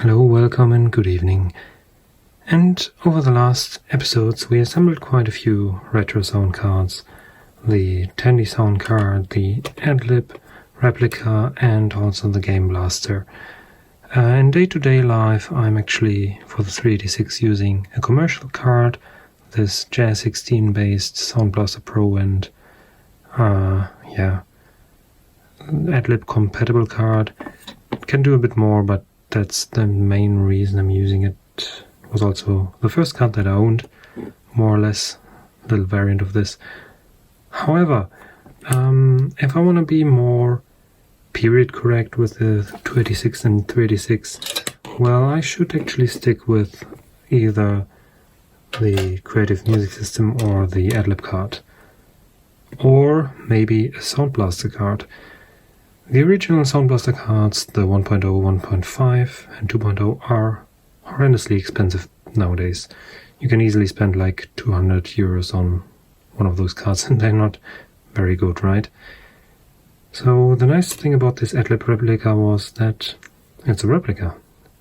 Hello, welcome and good evening. And over the last episodes we assembled quite a few retro sound cards. The Tandy Soundcard, the AdLib, replica and also the Game Blaster. In day-to-day life I'm actually for the 386 using a commercial card, this Jazz 16 based Sound Blaster Pro and AdLib compatible card. It can do a bit more, but that's the main reason I'm using it. It was also the first card that I owned, more or less, a little variant of this. However, if I want to be more period correct with the 286 and 386, well, I should actually stick with either the Creative Music System or the AdLib card, or maybe a Sound Blaster card. The original Sound Blaster cards, the 1.0, 1.5 and 2.0, are horrendously expensive nowadays. You can easily spend like 200 euros on one of those cards and they're not very good, right? So the nice thing about this AdLib replica was that it's a replica.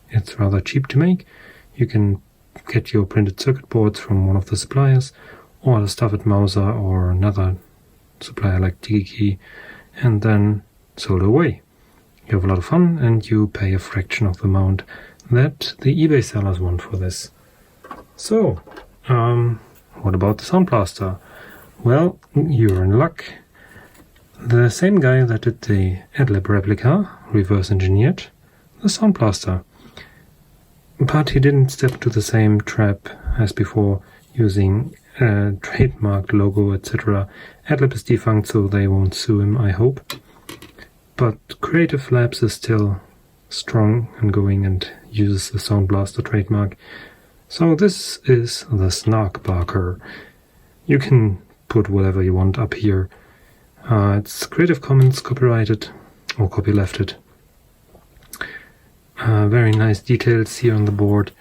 It's rather cheap to make. You can get your printed circuit boards from one of the suppliers, or the stuff at Mauser or another supplier like DigiKey, and then solder away. You have a lot of fun and you pay a fraction of the amount that the eBay sellers want for this. So, what about the Sound Blaster? Well, you're in luck. The same guy that did the AdLib replica reverse engineered the Sound Blaster. But he didn't step into the same trap as before, using a trademarked logo, etc. AdLib is defunct, so they won't sue him, I hope. But Creative Labs is still strong and going and uses the Sound Blaster trademark. So this is the Snark Barker. You can put whatever you want up here. It's Creative Commons copyrighted or copylefted. Very nice details here on the board.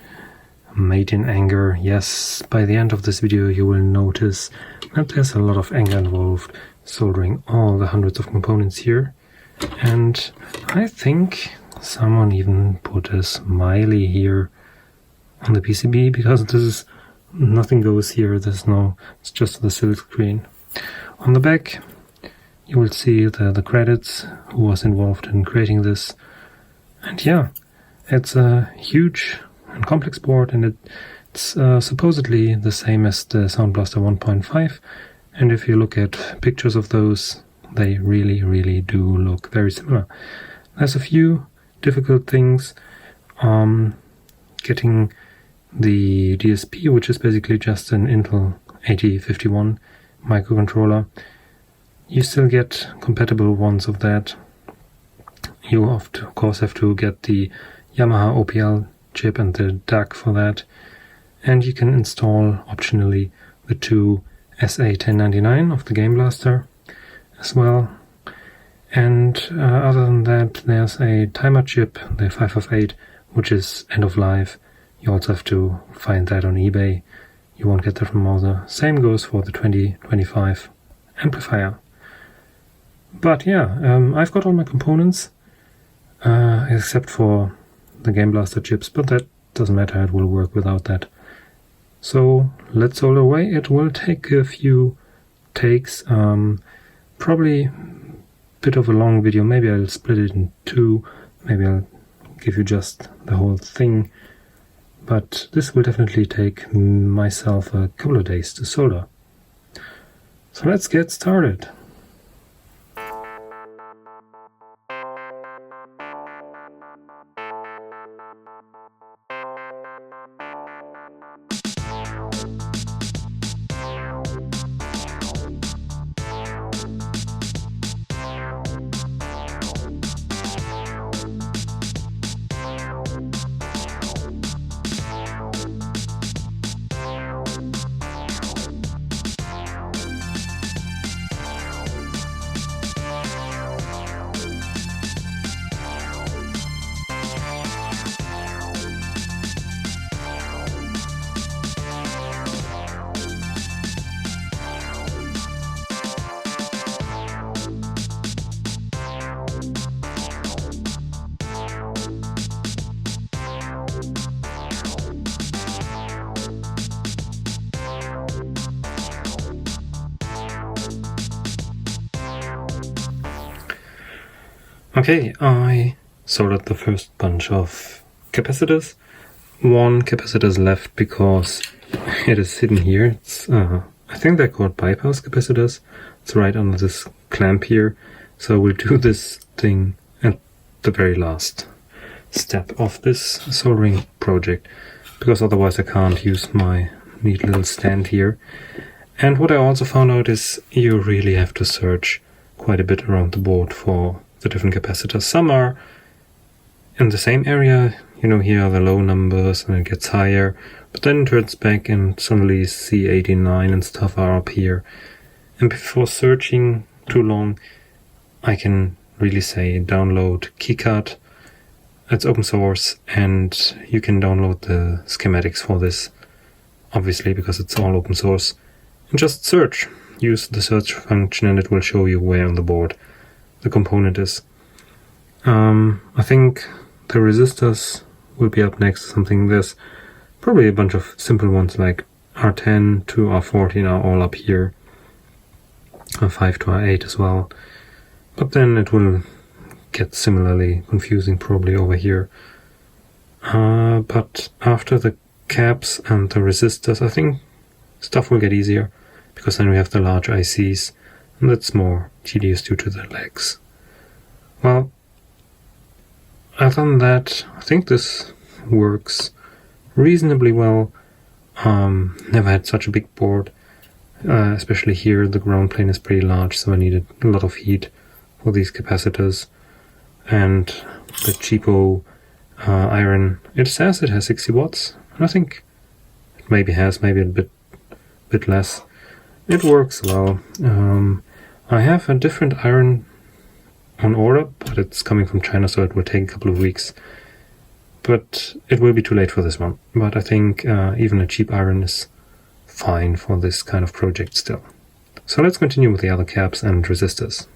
Made in anger. Yes, by the end of this video you will notice that there's a lot of anger involved, soldering all the hundreds of components here. And I think someone even put a smiley here on the PCB, because this is nothing goes here, it's just the silk screen. On the back you will see the credits, who was involved in creating this. And yeah, it's a huge and complex board, and it's supposedly the same as the Sound Blaster 1.5, and if you look at pictures of those, they really do look very similar. There's a few difficult things. Getting the DSP, which is basically just an Intel 8051 microcontroller. You still get compatible ones of that. You of course have to get the Yamaha OPL chip and the DAC for that. And you can install optionally the two SA1099 of the Game Blaster as well. And other than that, there's a timer chip, the 558, which is end of life. You also have to find that on eBay. You won't get that from Mauser. Same goes for the 2025 amplifier. But yeah, I've got all my components except for the Game Blaster chips, but that doesn't matter, it will work without that. So let's solder away. It will take a few takes. Probably a bit of a long video. Maybe I'll split it in two. Maybe I'll give you just the whole thing. But this will definitely take myself a couple of days to solder. So let's get started. Okay, I soldered the first bunch of capacitors. One capacitor is left because it is hidden here. It's, I think they're called bypass capacitors. It's right under this clamp here. So we'll do this thing at the very last step of this soldering project, because otherwise I can't use my neat little stand here. And what I also found out is you really have to search quite a bit around the board for the different capacitors. Some are in the same area, you know, here are the low numbers and it gets higher, but then it turns back and suddenly C89 and stuff are up here. And before searching too long, I can really say download KeyCard. It's open source and you can download the schematics for this, obviously, because it's all open source. And just search. Use the search function and it will show you where on the board the component is. I think the resistors will be up next. Something there's probably a bunch of simple ones like R10 to R14 are all up here. R5 to R8 as well. But then it will get similarly confusing probably over here. But after the caps and the resistors, I think stuff will get easier, because then we have the large ICs, and that's more tedious due to the legs. Well, other than that, I think this works reasonably well. Never had such a big board, especially here the ground plane is pretty large, so I needed a lot of heat for these capacitors. And the cheapo iron, it says it has 60 watts, and I think it maybe has, maybe a bit less. It works well. I have a different iron on order, but it's coming from China, so it will take a couple of weeks. But it will be too late for this one. But I think even a cheap iron is fine for this kind of project still. So let's continue with the other caps and resistors.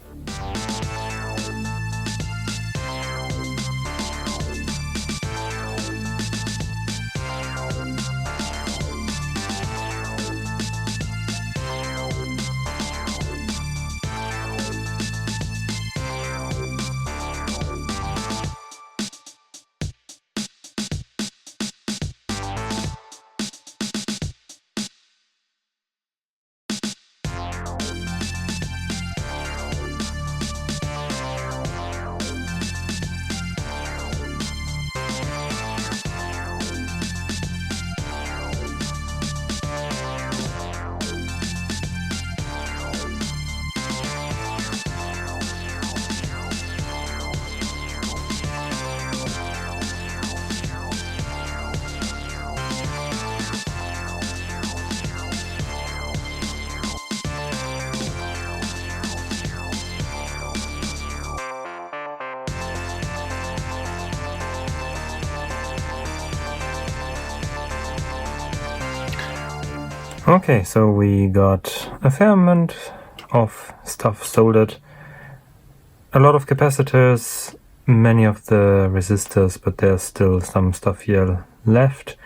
Okay, so we got a fair amount of stuff soldered. A lot of capacitors, many of the resistors, but there's still some stuff here left.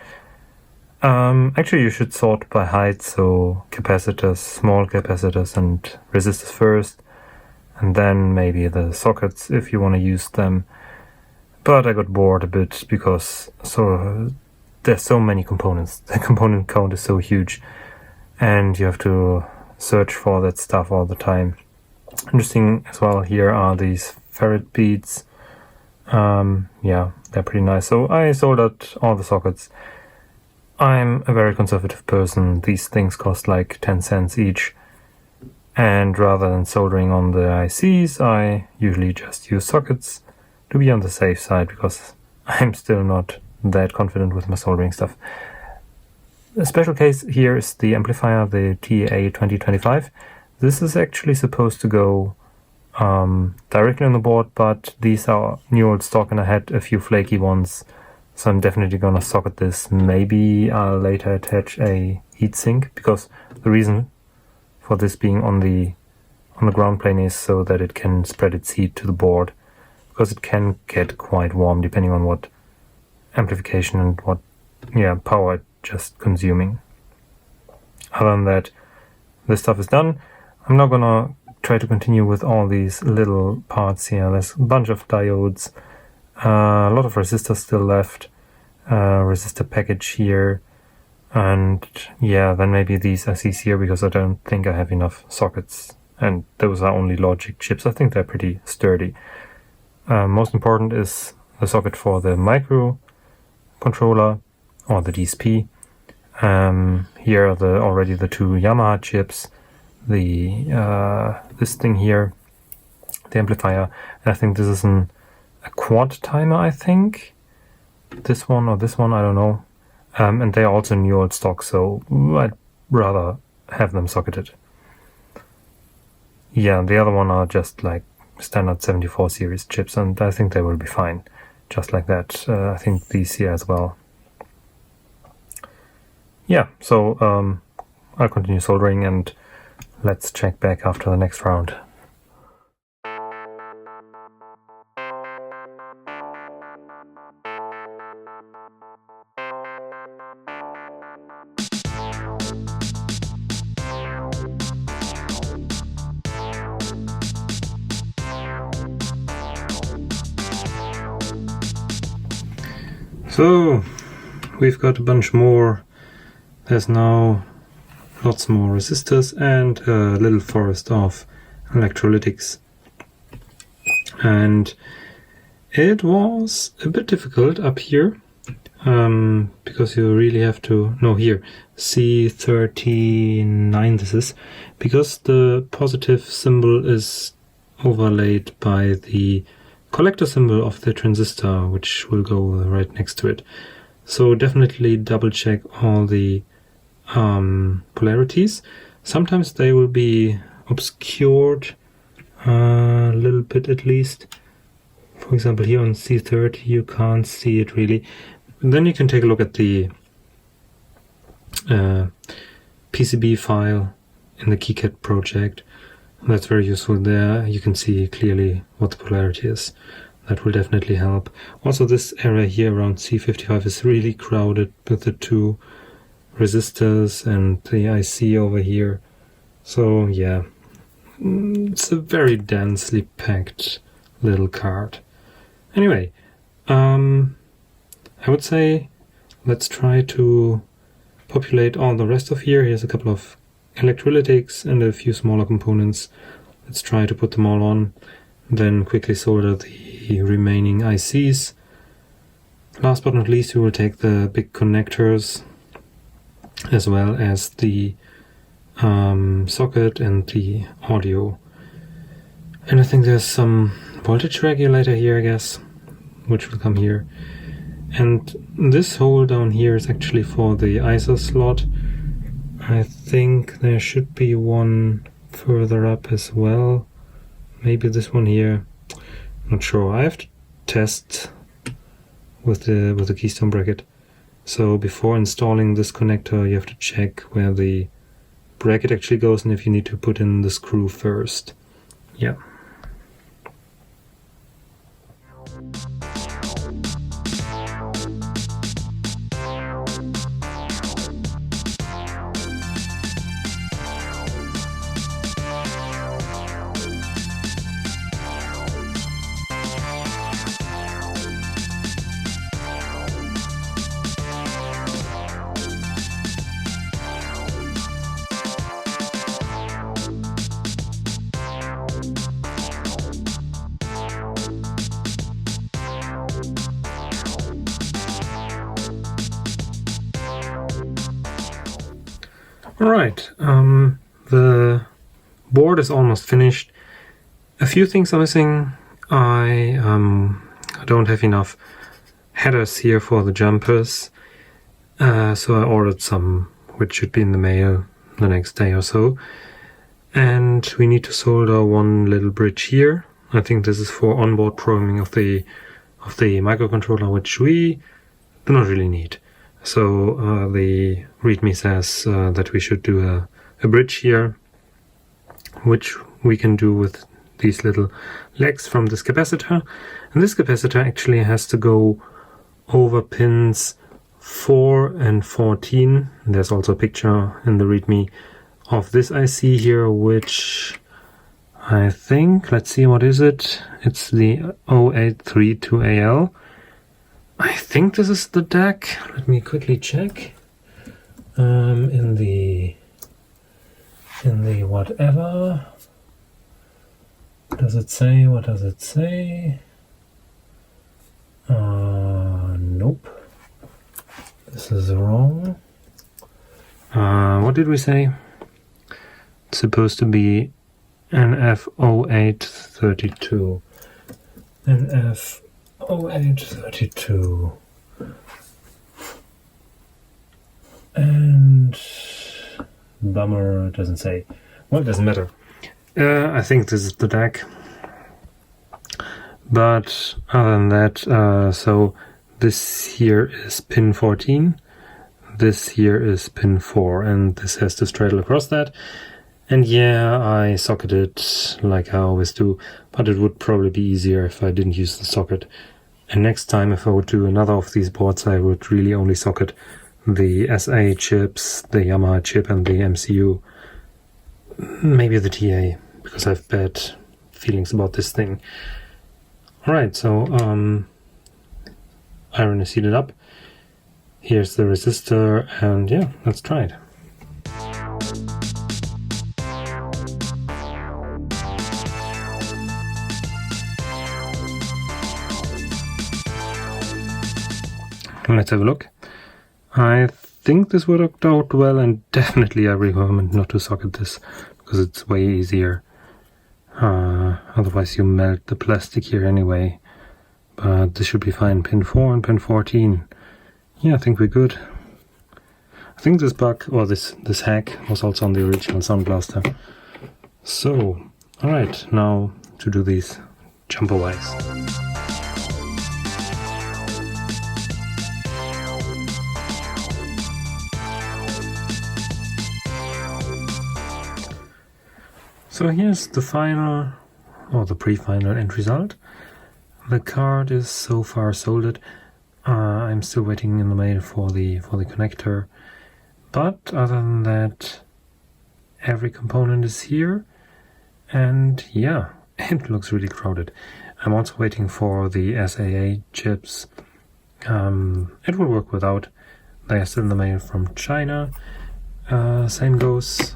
Actually, you should sort by height, so capacitors, small capacitors and resistors first, and then maybe the sockets if you want to use them. But I got bored a bit because there's so many components. The component count is so huge, and you have to search for that stuff all the time. Interesting as well, here are these ferrite beads. Yeah, they're pretty nice. So I soldered all the sockets. I'm a very conservative person. These things cost like 10 cents each. And rather than soldering on the ICs, I usually just use sockets to be on the safe side, because I'm still not that confident with my soldering stuff. A special case here is the amplifier, the TA2025. This is actually supposed to go directly on the board, but these are new old stock and I had a few flaky ones, so I'm definitely gonna socket this. Maybe I'll later attach a heatsink, because the reason for this being on the ground plane is so that it can spread its heat to the board, because it can get quite warm depending on what amplification and what power it's just consuming. Other than that, this stuff is done. I'm now gonna try to continue with all these little parts here. There's a bunch of diodes, a lot of resistors still left, resistor package here, and yeah, then maybe these ICs here, because I don't think I have enough sockets, and those are only logic chips. I think they're pretty sturdy. Most important is the socket for the microcontroller, or the DSP. Here are already the two Yamaha chips, this thing here, the amplifier, and I think this is a quad timer, I think. This one or this one, I don't know. And they're also new old stock, so I'd rather have them socketed. Yeah, the other one are just like standard 74 series chips, and I think they will be fine, just like that. I think these here as well. Yeah, so I'll continue soldering and let's check back after the next round. So we've got a bunch more. There's now lots more resistors and a little forest of electrolytics. And it was a bit difficult up here, because you really have to, no, here, C39 this is, because the positive symbol is overlaid by the collector symbol of the transistor, which will go right next to it. So definitely double check all the polarities. Sometimes they will be obscured a little bit at least. For example, here on C30 you can't see it really. And then you can take a look at the PCB file in the KiCad project. That's very useful there. You can see clearly what the polarity is. That will definitely help. Also, this area here around C55 is really crowded with the two resistors and the IC over here. So yeah, it's a very densely packed little card. Anyway, I would say let's try to populate all the rest of here. Here's a couple of electrolytics and a few smaller components. Let's try to put them all on, then quickly solder the remaining ICs. Last but not least, we will take the big connectors as well as the socket and the audio. And I think there's some voltage regulator here, I guess, which will come here. And this hole down here is actually for the ISO slot. I think there should be one further up as well. Maybe this one here. Not sure. I have to test with the keystone bracket. So before installing this connector, you have to check where the bracket actually goes and if you need to put in the screw first. Yeah. Alright, the board is almost finished. A few things are missing. I don't have enough headers here for the jumpers, so I ordered some, which should be in the mail the next day or so. And we need to solder one little bridge here. I think this is for onboard programming of the microcontroller, which we do not really need. So the README says that we should do a bridge here, which we can do with these little legs from this capacitor. And this capacitor actually has to go over pins 4 and 14. There's also a picture in the README of this IC here, which I think, let's see, what is it? It's the 0832AL. I think this is the DAC. Let me quickly check. In the whatever. Does it say? What does it say? Nope. This is wrong. What did we say? It's supposed to be NF0832. NF0832. And bummer, it doesn't say. Well, it doesn't matter. I think this is the DAC. But other than that, so this here is pin 14. This here is pin 4, and this has to straddle across that. And yeah, I socketed like I always do, but it would probably be easier if I didn't use the socket. And next time, if I would do another of these boards, I would really only socket the SA chips, the Yamaha chip, and the MCU. Maybe the TA, because I have bad feelings about this thing. Alright, so iron is heated up. Here's the resistor, and yeah, let's try it. Let's have a look. I think this worked out well, and definitely I recommend not to socket this, because it's way easier. Otherwise you melt the plastic here anyway. But this should be fine. Pin 4 and pin 14. Yeah, I think we're good. I think this bug, or this hack, was also on the original Sound Blaster. So, alright, now to do these jumper wires. So here's the final, or the pre-final end result. The card is so far soldered. I'm still waiting in the mail for the connector. But other than that, every component is here. And yeah, it looks really crowded. I'm also waiting for the SAA chips. It will work without. They are still in the mail from China. Same goes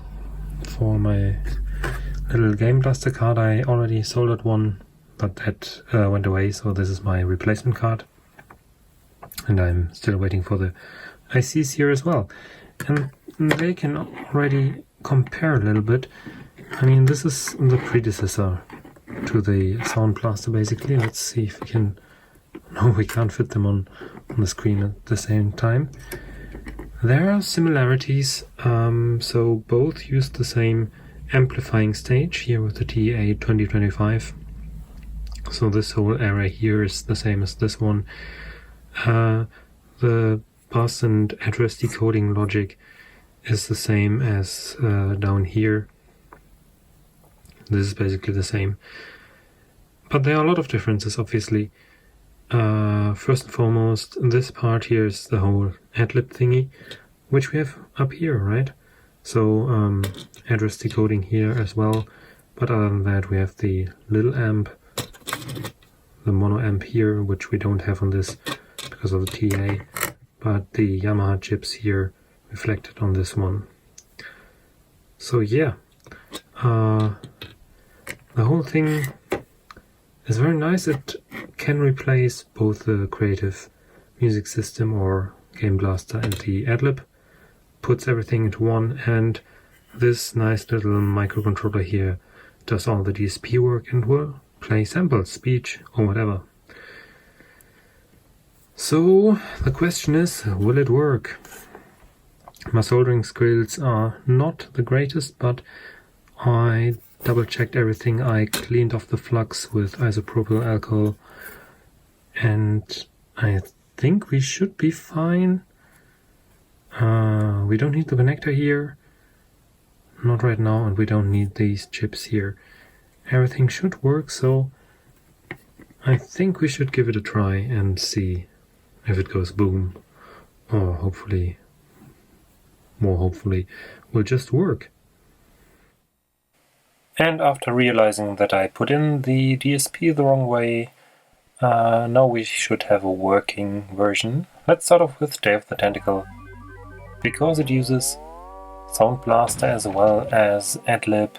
for my little Game Blaster card. I already soldered one, but that went away, so this is my replacement card. And I'm still waiting for the ICs here as well. And they can already compare a little bit. I mean, this is the predecessor to the Sound Blaster, basically. Let's see if we can... No, we can't fit them on the screen at the same time. There are similarities, so both use the same amplifying stage here with the TA2025. So this whole area here is the same as this one. The bus and address decoding logic is the same as down here. This is basically the same. But there are a lot of differences, obviously. First and foremost, this part here is the whole AdLib thingy, which we have up here, right? So address decoding here as well. But other than that, we have the little amp, the mono amp here, which we don't have on this because of the TA, but the Yamaha chips here reflected on this one. So yeah, the whole thing is very nice. It can replace both the Creative Music System or Game Blaster and the AdLib, puts everything into one, and this nice little microcontroller here does all the DSP work and will play samples, speech, or whatever. So the question is, will it work? My soldering skills are not the greatest, but I double checked everything. I cleaned off the flux with isopropyl alcohol, and I think we should be fine. We don't need the connector here, not right now, and we don't need these chips here. Everything should work, so I think we should give it a try and see if it goes boom, or hopefully, more hopefully, will just work. And after realizing that I put in the DSP the wrong way, now we should have a working version. Let's start off with Day of the Tentacle, because it uses Sound Blaster as well as AdLib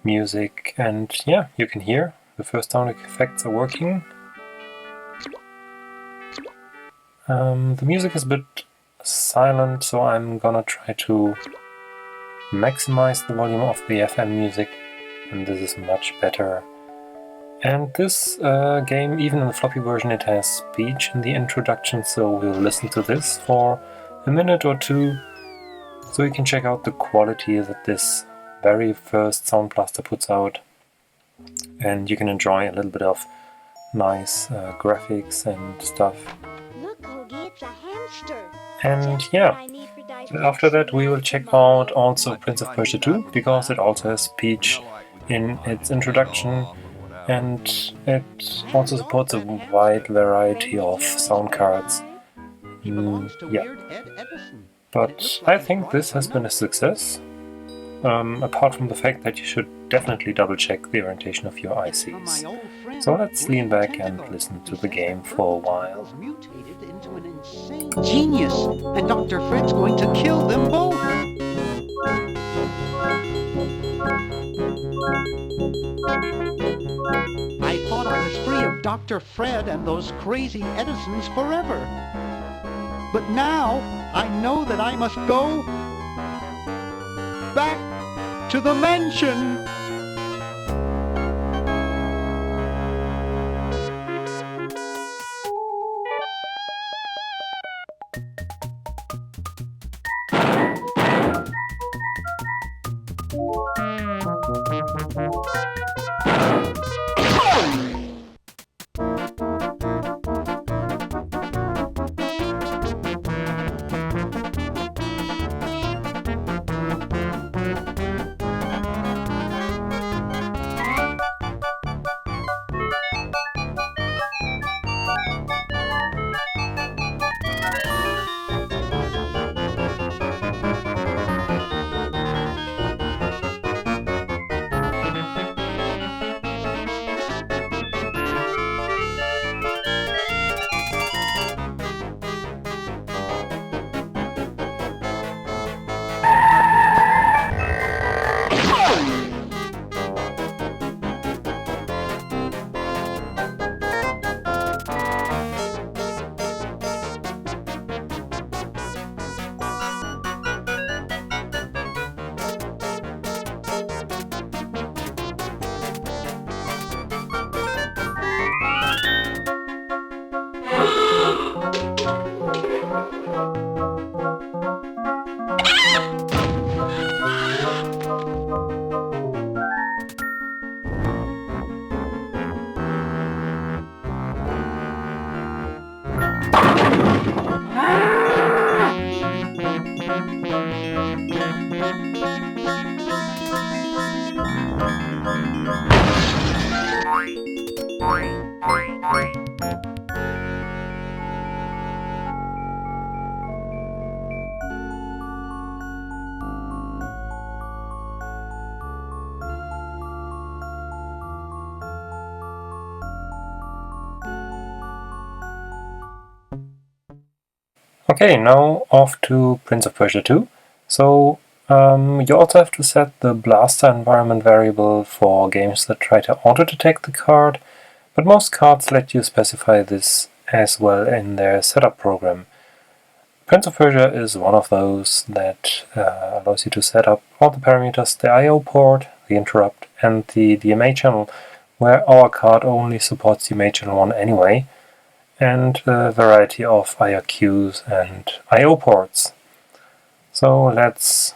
music, and yeah, you can hear the first sound effects are working. The music is a bit silent, so I'm gonna try to maximize the volume of the FM music, and this is much better. And this game, even in the floppy version, it has speech in the introduction, so we'll listen to this for a minute or two, so you can check out the quality that this very first Sound Blaster puts out, and you can enjoy a little bit of nice graphics and stuff. Look, Hoagie, it's a hamster. And yeah, after that we will check out also Prince of Persia 2, because it also has speech in its introduction, and it also supports a wide variety of sound cards. Yeah, but I think this has been a success, apart from the fact that you should definitely double check the orientation of your ICs. So let's lean back and listen to the game for a while. Genius, and Dr. Fred's going to kill them both. I thought I was free of Dr. Fred and those crazy Edisons forever. But now I know that I must go back to the mansion. Okay, now off to Prince of Persia 2. So you also have to set the blaster environment variable for games that try to auto-detect the card, but most cards let you specify this as well in their setup program. Prince of Persia is one of those that allows you to set up all the parameters, the I/O port, the interrupt, and the DMA channel, where our card only supports DMA channel 1 anyway, and a variety of IRQs and I/O ports. So let's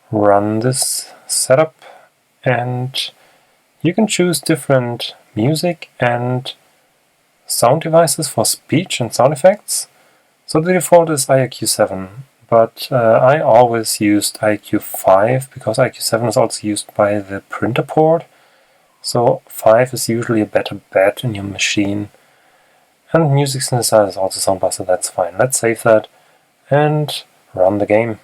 run this setup, and you can choose different music and sound devices for speech and sound effects. So the default is IRQ7, but I always used IRQ5 because IRQ7 is also used by the printer port. So 5 is usually a better bet in your machine. And music synthesizer is also Sound Blaster, that's fine. Let's save that and run the game.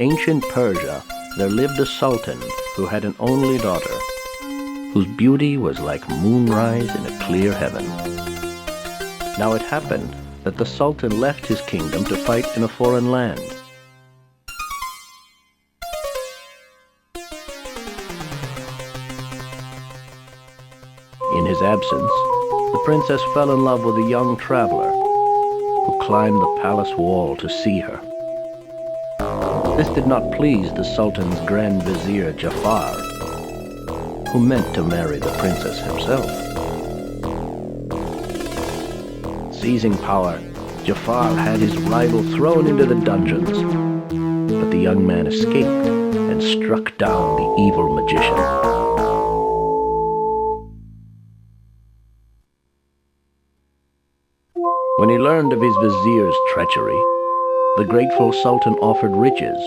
ancient Persia, there lived a sultan who had an only daughter, whose beauty was like moonrise in a clear heaven. Now it happened that the sultan left his kingdom to fight in a foreign land. In his absence, the princess fell in love with a young traveler who climbed the palace wall to see her. This did not please the sultan's grand vizier Jaffar, who meant to marry the princess himself. Seizing power, Jaffar had his rival thrown into the dungeons, but the young man escaped and struck down the evil magician. When he learned of his vizier's treachery, the grateful sultan offered riches,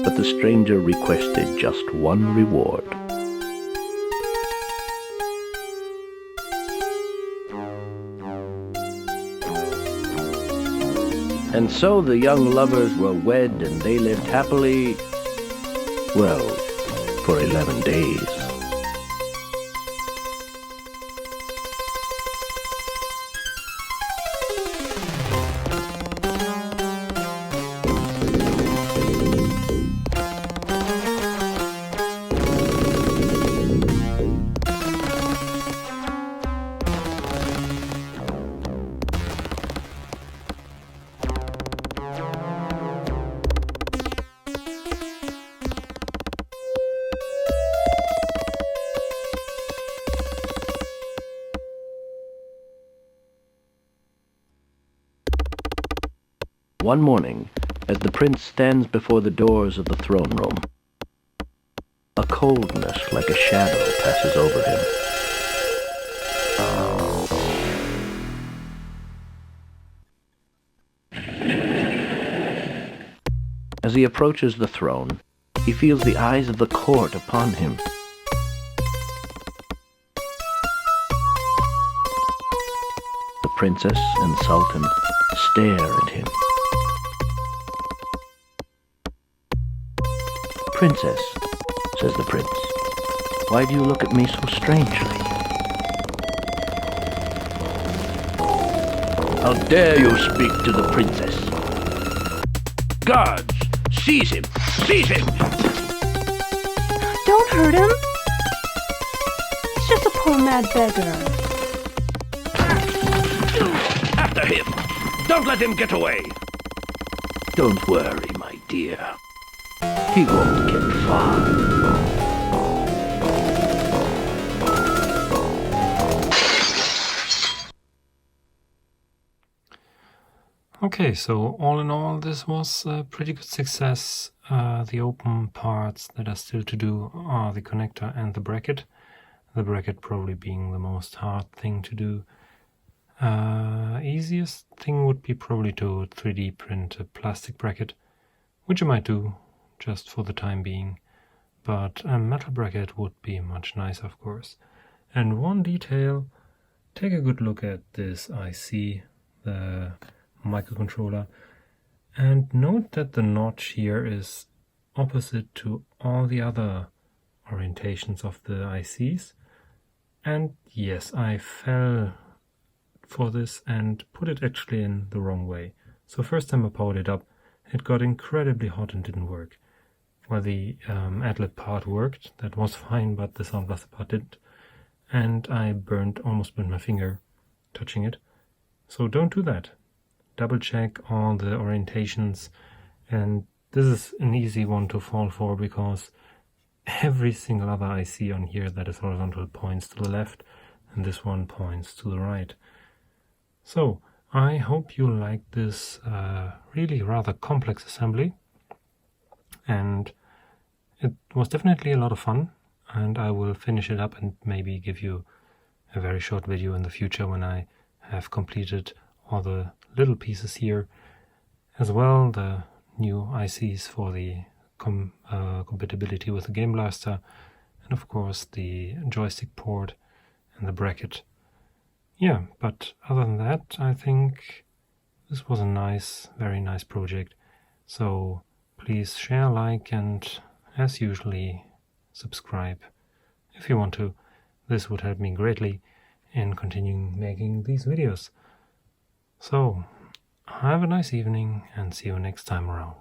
but the stranger requested just one reward. And so the young lovers were wed, and they lived happily, well, for 11 days. One morning, as the prince stands before the doors of the throne room, a coldness like a shadow passes over him. As he approaches the throne, he feels the eyes of the court upon him. The princess and sultan stare at him. "Princess," says the prince, "why do you look at me so strangely?" "How dare you speak to the princess? Guards, seize him! Seize him!" Don't hurt him. He's just a poor mad beggar. After him! Don't let him get away! Don't worry, my dear. He won't get far. Okay, so all in all, this was a pretty good success. The open parts that are still to do are the connector and the bracket. The bracket probably being the most hard thing to do. Easiest thing would be probably to 3D print a plastic bracket, which I might do just for the time being, but a metal bracket would be much nicer, of course. And one detail, take a good look at this IC, the microcontroller, and note that the notch here is opposite to all the other orientations of the ICs. And yes, I fell for this and put it actually in the wrong way. So first time I powered it up, it got incredibly hot and didn't work. Well, the AdLib part worked, that was fine, but the Sound Blaster part didn't. And I almost burned my finger touching it. So don't do that. Double check all the orientations, and this is an easy one to fall for because every single other IC on here that is horizontal points to the left, and this one points to the right. So I hope you like this really rather complex assembly, and it was definitely a lot of fun, and I will finish it up and maybe give you a very short video in the future when I have completed all the little pieces here, as well the new ICs for the compatibility with the Game Blaster, and of course the joystick port and the bracket. Yeah, but other than that, I think this was a nice, very nice project. So Please share, like, and as usually, subscribe if you want to. This would help me greatly in continuing making these videos. So, have a nice evening and see you next time around.